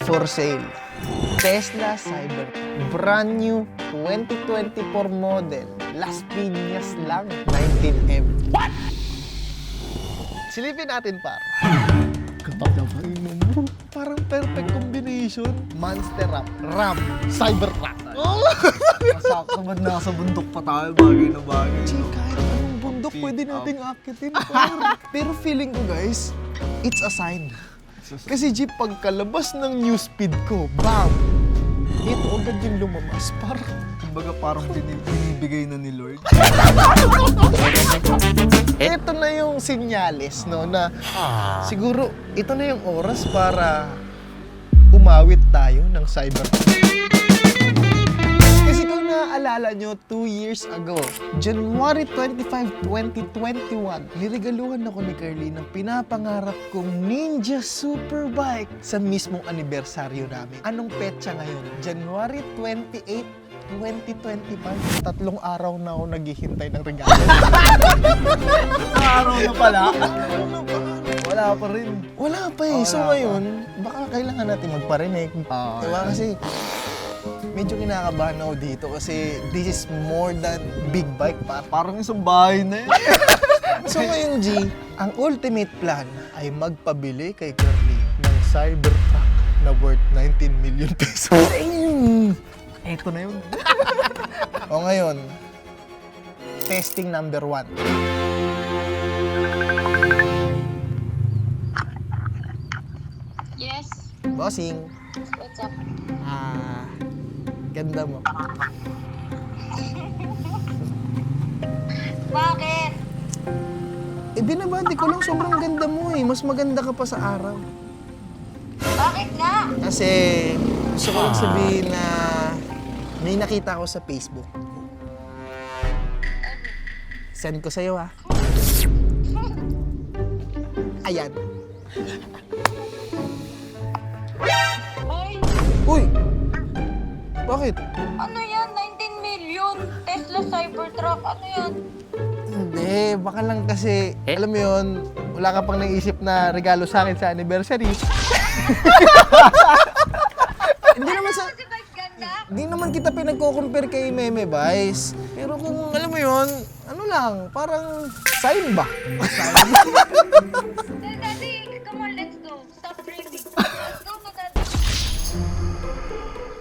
For sale. Tesla Cybertruck. Brand new 2024 model. Las Piñas lang. 19M. What? Silipin natin, par. Kapag naman. Parang perfect combination. Monster RAM, Cybertruck. Masakto ba't nasa bundok pa tayo? Bagay na bagay. Gee, kahit anong bundok pwede nating akitin, par. Pero feeling ko, guys, it's a sign. Kasi Jeep, pagkalabas ng news feed ko, bam! Ito agad yung lumabas, par. Kumbaga parang binibigay na ni Lord. Ito na yung senyales, no, na siguro ito na yung oras para umawit tayo ng Cybertruck. Kasi kung naaalala nyo, 2 years ago, January 25, 2021, niregaluhan ako ni Carly ng pinapangarap kong Ninja Superbike sa mismong anibersaryo namin. Anong petsa ngayon? January 28, 2025. 3 araw na ako naghihintay ng regalo. Araw na pala. Wala pa rin. Wala pa eh. So ngayon, baka kailangan natin magparinig. Diba? Kasi medyo kinakabahan ako dito kasi this is more than big bike pa. Parang isang bahay na yun. So ngayon, G, ang ultimate plan ay magpabili kay Curly ng Cybertruck na worth 19 million pesos. Eto na yun. O ngayon, testing number 1. Yes. Bossing, What's up? ganda mo. Bakit? Binabati ko lang, sobrang ganda mo eh. Mas maganda ka pa sa araw. Bakit nga? Kasi gusto ko lang sabihin na may nakita ko sa Facebook. Send ko sa'yo ha. Ayan. Ay, Uy! Bakit? ano yan? 19 million? Tesla Cybertruck? Ano yan? Hindi, baka lang kasi, alam mo yun, wala ka pang naisip na regalo sa akin sa anniversary. Hindi naman sa... Kasi bike ganda? Di naman kita pinagko-compare kay Meme Vice. Pero kung alam mo yun, ano lang, parang sign ba? Daddy, come on, let's go. Stop dreaming. Let's go to daddy.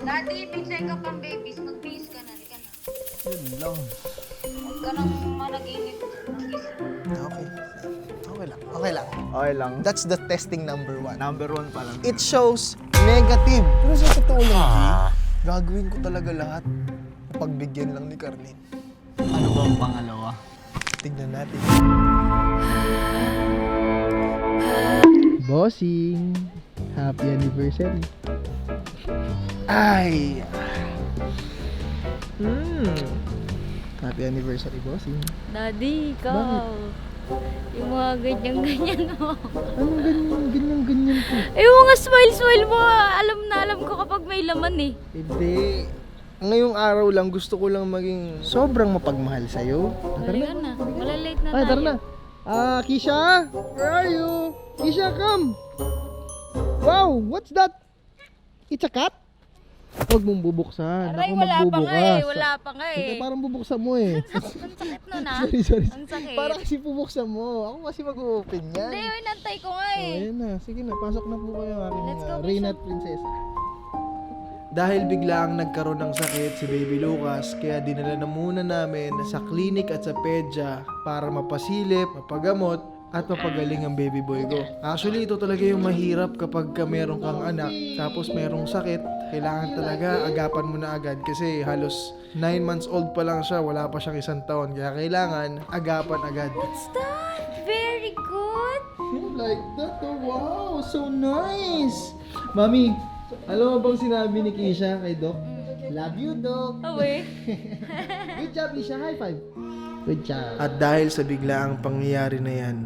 Daddy, may check up ang babies. Mag-bihis ka na. Halika na. Yun lang. Huwag ka nang managinip. Okay. Okay lang. Okay lang. Okay lang. That's the testing number 1. Number 1 pa lang. It shows negative. Pero sa totoo lang, gagawin ko talaga lahat. Pagbigyan lang ni Carlin. Ano ba ang pangalawa? Tignan natin. Bossing, happy anniversary. Ay! Happy anniversary, bossing. Daddy, ikaw. Yung mga ganyan-ganyan mo. Anong ganyan po? Yung mga smile-smile mo, alam na alam ko kapag may laman eh. Hindi. Ngayong araw lang, gusto ko lang maging sobrang mapagmahal sa'yo. Halika na, malalate na Ay, tayo. tara na. Kisha? Where are you? Kisha, come! Wow, what's that? It's a cat? Huwag mong bubuksan. Aray, Ako wala pa nga magbubukas. eh, wala pa nga Hindi, eh. parang bubuksan mo eh. Ang sakit nun ah. sorry. Ang sakit. Para kasi bubuksan mo. Ako kasi mag-open yan. Hindi, inantay ko nga Oh, eh. ayan na. Sige na, pasok na po kayo aking Let's go, Reyna Bishop. at Prinsesa. Dahil biglaang nagkaroon ng sakit si Baby Lucas, kaya dinala na muna namin sa klinik at sa pedya para mapasilip, mapagamot, at mapagaling ang baby boy ko. Actually, ito talaga yung mahirap kapag ka meron kang anak, tapos merong sakit, kailangan talaga agapan mo na agad kasi halos 9 months old pa lang siya, wala pa siyang 1 taon, kaya kailangan agapan agad. What's that? Very good. You like that? Oh, wow, so nice! Mami, alam mo bang sinabi ni Kisha kay Doc? Love you, Doc! Away. Good job, Kisha. High five! Good job. At dahil sa biglaang pangyayari na yan,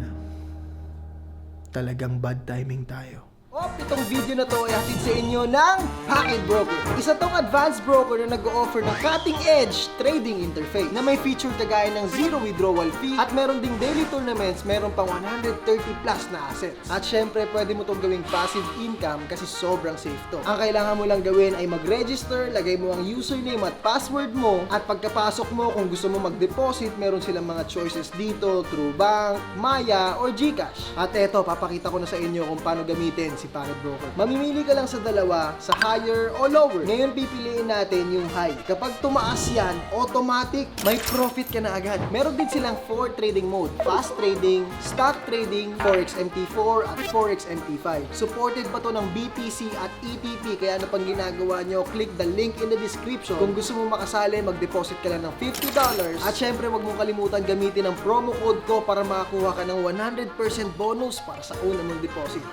talagang bad timing tayo. Itong video na to ay hatid sa inyo ng Packet Broker. Isa tong advanced broker na nag-o-offer ng cutting-edge trading interface na may feature kagaya ng zero withdrawal fee at meron ding daily tournaments, meron pang 130 plus na assets. At syempre, pwede mo tong gawing passive income kasi sobrang safe to. Ang kailangan mo lang gawin ay mag-register, lagay mo ang username at password mo, at pagkapasok mo, kung gusto mo mag-deposit, meron silang mga choices dito, TrueBank, Maya, or GCash. At eto, papakita ko na sa inyo kung paano gamitin si Packet Broker. Mamimili ka lang sa dalawa, sa higher o lower. Ngayon pipiliin natin yung high. Kapag tumaas yan, automatic, may profit ka na agad. Meron din silang 4 trading mode. Fast trading, stock trading, Forex MT4 at Forex MT5. Supported pa to ng BTC at ETP, kaya ano pang ginagawa nyo, click the link in the description. Kung gusto mo makasali, mag-deposit ka lang ng $50. At syempre, wag mong kalimutan gamitin ang promo code ko para makakuha ka ng 100% bonus para sa una mong deposit.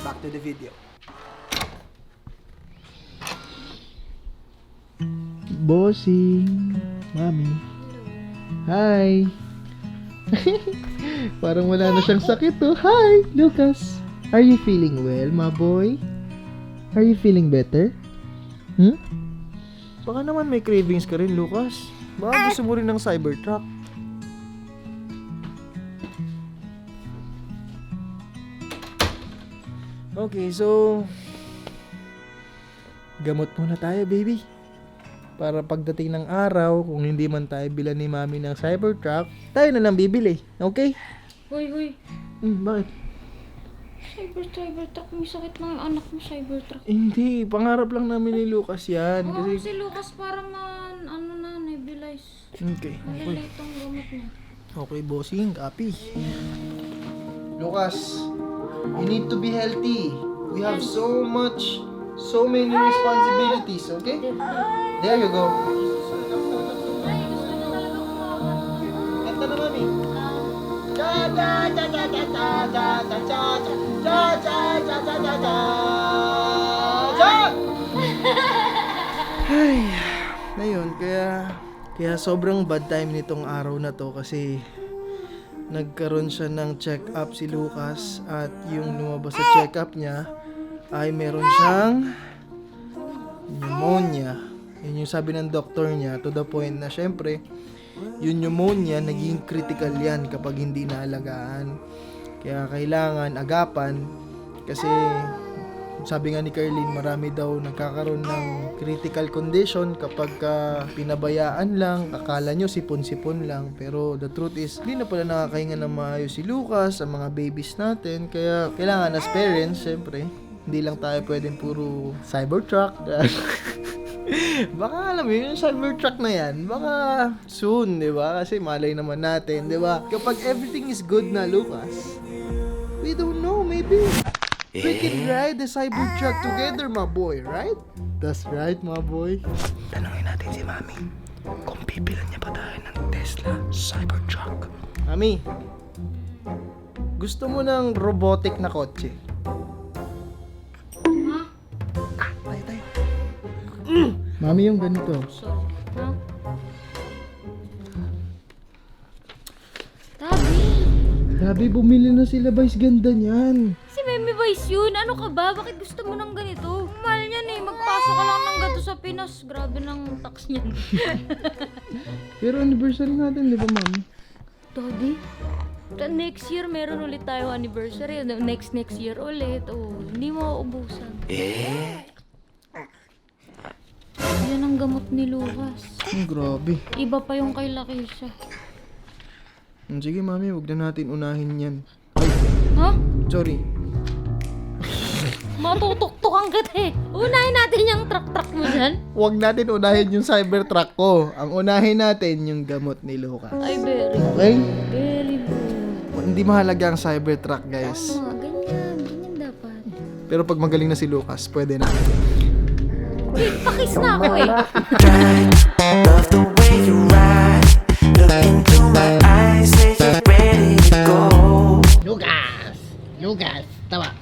Back to the video. Bossing, Mami. Hi. Parang wala na siyang sakit oh. Hi, Lucas. Are you feeling well, my boy? Are you feeling better? Baka naman may cravings ka rin, Lucas. Baka gusto mo rin ng Cybertruck. Okay, so gamot muna tayo, baby. Para pagdating ng araw, kung hindi man tayo bilan ni Mami ng Cybertruck, tayo na lang bibili. Okay? Uy. Bakit? Cybertruck. May sakit na yung anak mo, Cybertruck. Hindi, pangarap lang namin ni Lucas yan. Oo, Kasi... si Lucas parang nebulize. Okay. Maliliit ang gamot niya. Okay, bossing. Copy. Lucas, you need to be healthy. We have so many responsibilities, okay? There you go. Kanta na, Mami. Cha cha cha cha cha cha cha cha cha cha cha cha cha cha cha. Ay, ayun, kaya sobrang bad time nitong araw na to kasi nagkaroon siya ng check-up si Lucas at yung lumabas sa check-up niya ay meron siyang pneumonia. Yun yung sabi ng doktor niya, to the point na syempre yung pneumonia naging critical yan kapag hindi naalagaan. Kaya kailangan agapan kasi sabi nga ni Carlene, marami daw nagkakaroon ng critical condition kapag pinabayaan lang, akala nyo sipon-sipon lang, pero the truth is, hindi na pala nakakahinga ng maayos si Lucas, ang mga babies natin, kaya kailangan as parents, syempre, hindi lang tayo pwedeng puro Cybertruck. Baka alam mo yung Cybertruck na yan, baka soon, di ba? Kasi malay naman natin, di ba? Kapag everything is good na, Lucas, we don't know, maybe we can ride the Cybertruck together, my boy, right? That's right, my boy. Tanungin natin si Mami kung pipilan niya pa tayo ng Tesla Cybertruck. Mami, gusto mo ng robotic na kotse? Tayo. Mami, yung ganito. Sorry. Ha? Grabe, bumili na sila, boys. Ganda niyan. Si Meme Vice yun. Ano ka ba? Bakit gusto mo ng ganito? Mahal niyan eh. Magpasok ka lang ng ganito sa Pinas. Grabe ng tax niyan. Pero anniversary natin, di ba, Mami? Daddy? Next year, meron ulit tayo anniversary. Next year ulit. Oh, hindi mo uubusan. Yan ang gamot ni Lucas. Grabe. Iba pa yung kay Lakeisha. Sige, Mami, huwag na natin unahin yan. Ha? Sorry. Matutuktukan kita eh. Unahin natin yung truck mo dyan. Huwag natin unahin yung Cybertruck ko. Ang unahin natin yung gamot ni Lucas. Ay, very Okay? very good. Hindi mahalaga ang Cybertruck, guys. Tama, ganyan dapat. Pero pag magaling na si Lucas, pwede na. Pakis na ako eh. Love the way you ride.